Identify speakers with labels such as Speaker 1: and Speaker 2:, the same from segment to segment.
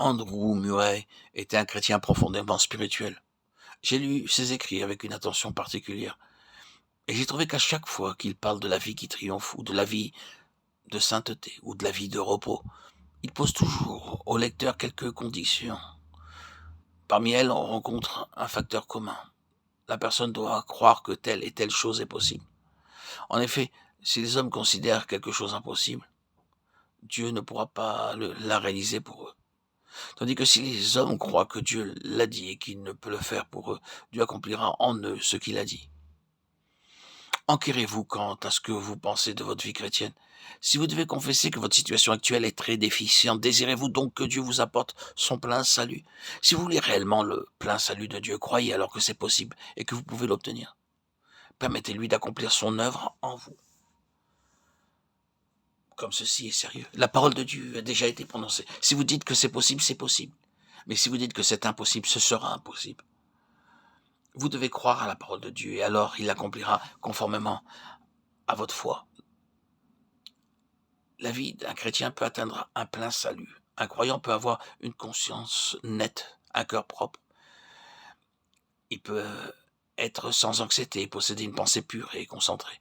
Speaker 1: Andrew Murray était un chrétien profondément spirituel. J'ai lu ses écrits avec une attention particulière, et j'ai trouvé qu'à chaque fois qu'il parle de la vie qui triomphe, ou de la vie de sainteté, ou de la vie de repos, il pose toujours au lecteur quelques conditions. Parmi elles, on rencontre un facteur commun. La personne doit croire que telle et telle chose est possible. En effet, si les hommes considèrent quelque chose impossible, Dieu ne pourra pas la réaliser pour eux. Tandis que si les hommes croient que Dieu l'a dit et qu'il ne peut le faire pour eux, Dieu accomplira en eux ce qu'il a dit. Enquérez-vous quant à ce que vous pensez de votre vie chrétienne. Si vous devez confesser que votre situation actuelle est très déficiente, désirez-vous donc que Dieu vous apporte son plein salut? Si vous voulez réellement le plein salut de Dieu, croyez alors que c'est possible et que vous pouvez l'obtenir. Permettez-lui d'accomplir son œuvre en vous. Comme ceci est sérieux. La parole de Dieu a déjà été prononcée. Si vous dites que c'est possible, c'est possible. Mais si vous dites que c'est impossible, ce sera impossible. Vous devez croire à la parole de Dieu et alors il l'accomplira conformément à votre foi. La vie d'un chrétien peut atteindre un plein salut. Un croyant peut avoir une conscience nette, un cœur propre. Il peut être sans anxiété, posséder une pensée pure et concentrée.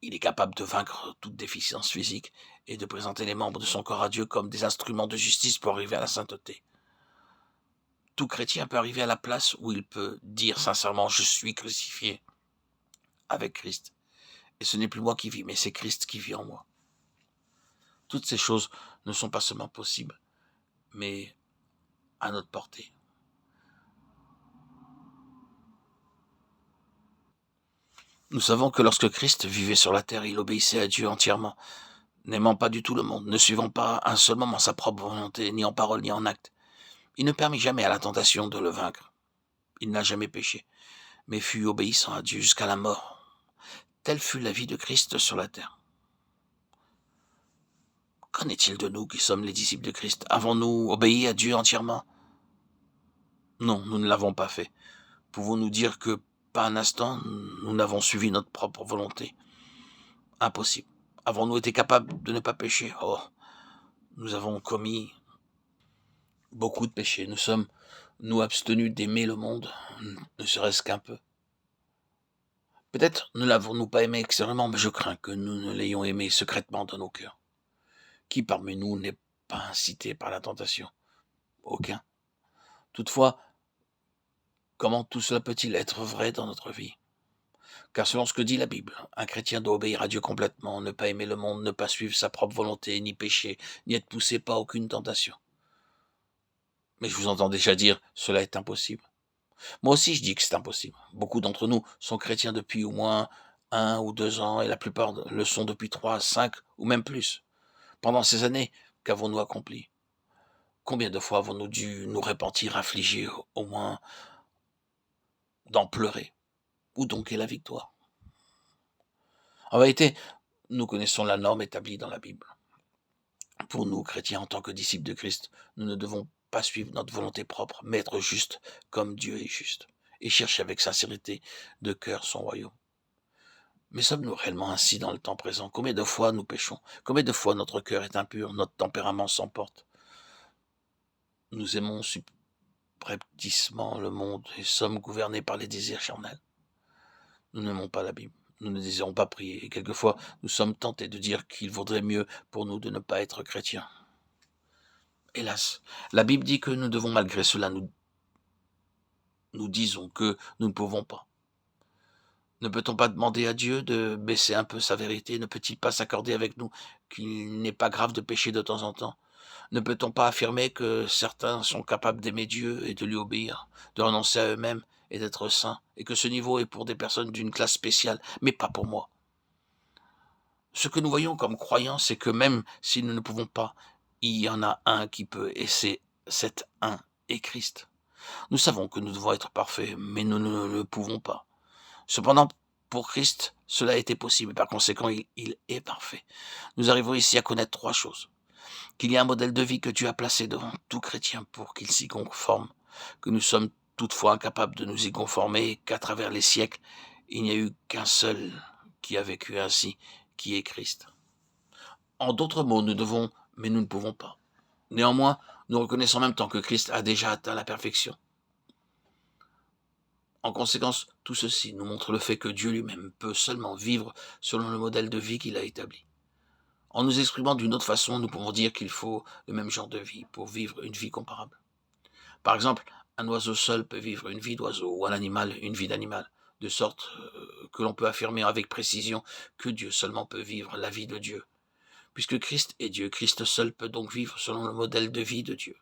Speaker 1: Il est capable de vaincre toute déficience physique et de présenter les membres de son corps à Dieu comme des instruments de justice pour arriver à la sainteté. Tout chrétien peut arriver à la place où il peut dire sincèrement « Je suis crucifié avec Christ. Et ce n'est plus moi qui vis, mais c'est Christ qui vit en moi. » Toutes ces choses ne sont pas seulement possibles, mais à notre portée. Nous savons que lorsque Christ vivait sur la terre, il obéissait à Dieu entièrement, n'aimant pas du tout le monde, ne suivant pas un seul moment sa propre volonté, ni en parole ni en acte. Il ne permit jamais à la tentation de le vaincre. Il n'a jamais péché, mais fut obéissant à Dieu jusqu'à la mort. Telle fut la vie de Christ sur la terre. Qu'en est-il de nous qui sommes les disciples de Christ? Avons-nous obéi à Dieu entièrement? Non, nous ne l'avons pas fait. Pouvons-nous dire que, pas un instant, nous n'avons suivi notre propre volonté? Impossible. Avons-nous été capables de ne pas pécher? Oh, nous avons commis beaucoup de péchés. Nous sommes, nous, abstenus d'aimer le monde, ne serait-ce qu'un peu. Peut-être ne l'avons-nous pas aimé extérieurement, mais je crains que nous ne l'ayons aimé secrètement dans nos cœurs. Qui parmi nous n'est pas incité par la tentation? Aucun. Toutefois, comment tout cela peut-il être vrai dans notre vie? Car selon ce que dit la Bible, un chrétien doit obéir à Dieu complètement, ne pas aimer le monde, ne pas suivre sa propre volonté, ni pécher, ni être poussé par aucune tentation. Mais je vous entends déjà dire, cela est impossible. Moi aussi je dis que c'est impossible. Beaucoup d'entre nous sont chrétiens depuis au moins 1 ou 2 ans, et la plupart le sont depuis 3, 5 ou même plus. Pendant ces années, qu'avons-nous accompli? Combien de fois avons-nous dû nous repentir, affligés, au moins d'en pleurer? Où donc est la victoire? En vérité, nous connaissons la norme établie dans la Bible. Pour nous, chrétiens, en tant que disciples de Christ, nous ne devons pas suivre notre volonté propre, mais être justes comme Dieu est juste, et chercher avec sincérité de cœur son royaume. Mais sommes-nous réellement ainsi dans le temps présent? Combien de fois nous péchons? Combien de fois notre cœur est impur, notre tempérament s'emporte? Nous aimons subrepticement le monde et sommes gouvernés par les désirs charnels. Nous n'aimons pas la Bible, nous ne désirons pas prier, et quelquefois nous sommes tentés de dire qu'il vaudrait mieux pour nous de ne pas être chrétiens. Hélas, la Bible dit que nous devons malgré cela, nous disons que nous ne pouvons pas. Ne peut-on pas demander à Dieu de baisser un peu sa vérité? Ne peut-il pas s'accorder avec nous qu'il n'est pas grave de pécher de temps en temps? Ne peut-on pas affirmer que certains sont capables d'aimer Dieu et de lui obéir, de renoncer à eux-mêmes et d'être saints, et que ce niveau est pour des personnes d'une classe spéciale, mais pas pour moi? Ce que nous voyons comme croyants, c'est que même si nous ne pouvons pas, il y en a un qui peut, et cet un est Christ. Nous savons que nous devons être parfaits, mais nous ne le pouvons pas. Cependant, pour Christ, cela a été possible, et par conséquent, il est parfait. Nous arrivons ici à connaître 3 choses. Qu'il y a un modèle de vie que Dieu a placé devant tout chrétien pour qu'il s'y conforme, que nous sommes toutefois incapables de nous y conformer, et qu'à travers les siècles, il n'y a eu qu'un seul qui a vécu ainsi, qui est Christ. En d'autres mots, nous devons, mais nous ne pouvons pas. Néanmoins, Nous reconnaissons en même temps que Christ a déjà atteint la perfection. En conséquence, tout ceci nous montre le fait que Dieu lui-même peut seulement vivre selon le modèle de vie qu'il a établi. En nous exprimant d'une autre façon, nous pouvons dire qu'il faut le même genre de vie pour vivre une vie comparable. Par exemple, un oiseau seul peut vivre une vie d'oiseau ou un animal une vie d'animal, de sorte que l'on peut affirmer avec précision que Dieu seulement peut vivre la vie de Dieu. Puisque Christ est Dieu, Christ seul peut donc vivre selon le modèle de vie de Dieu.